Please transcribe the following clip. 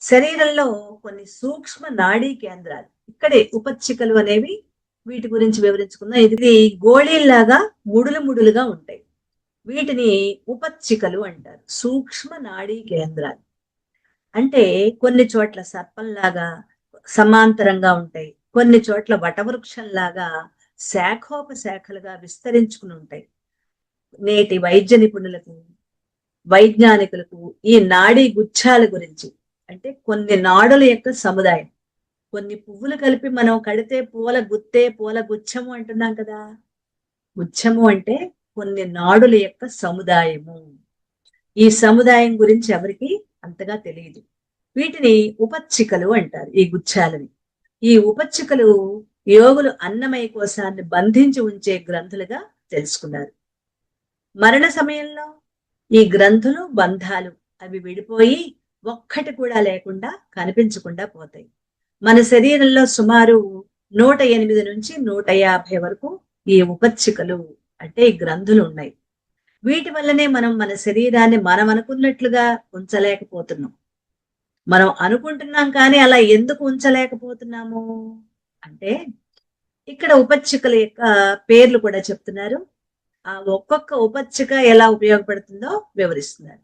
శరీరంలో కొన్ని సూక్ష్మ నాడీ కేంద్రాలు, ఇక్కడే ఉపచ్చికలు అనేవి, వీటి గురించి వివరించుకుందాం. ఇది గోళీల్లాగా ముడులు ముడులుగా ఉంటాయి. వీటిని ఉపచ్చికలు అంటారు. సూక్ష్మ నాడీ కేంద్రాలు అంటే కొన్ని చోట్ల సర్పంలాగా సమాంతరంగా ఉంటాయి, కొన్ని చోట్ల వటవృక్షంలాగా శాఖోపశాఖలుగా విస్తరించుకుని ఉంటాయి. నేటి వైద్య నిపుణులకు, వైజ్ఞానికులకు ఈ నాడీ గుచ్ఛాల గురించి, అంటే కొన్ని నాడుల యొక్క సముదాయం, కొన్ని పువ్వులు కలిపి మనం కడితే పూల గుత్తే, పూల గుచ్చము అంటున్నాం కదా. గుచ్చము అంటే కొన్ని నాడుల యొక్క సముదాయము. ఈ సముదాయం గురించి ఎవరికి అంతగా తెలియదు. వీటిని ఉపచ్చికలు అంటారు, ఈ గుచ్చాలని. ఈ ఉపచ్చికలు యోగులు అన్నమయ కోశాన్ని బంధించి ఉంచే గ్రంథులుగా తెలుసుకున్నారు. మరణ సమయంలో ఈ గ్రంథులు, బంధాలు అవి విడిపోయి ఒక్కటి కూడా లేకుండా కనిపించకుండా పోతాయి. మన శరీరంలో సుమారు 108 నుంచి 150 వరకు ఈ ఉపచ్చికలు అంటే ఈ గ్రంథులు ఉన్నాయి. వీటి వల్లనే మనం మన శరీరాన్ని మనం అనుకున్నట్లుగా ఉంచలేకపోతున్నాం. మనం అనుకుంటున్నాం కానీ అలా ఎందుకు ఉంచలేకపోతున్నాము అంటే, ఇక్కడ ఉపచ్చికల యొక్క పేర్లు కూడా చెప్తున్నారు. ఆ ఒక్కొక్క ఉపచ్చిక ఎలా ఉపయోగపడుతుందో వివరిస్తున్నారు.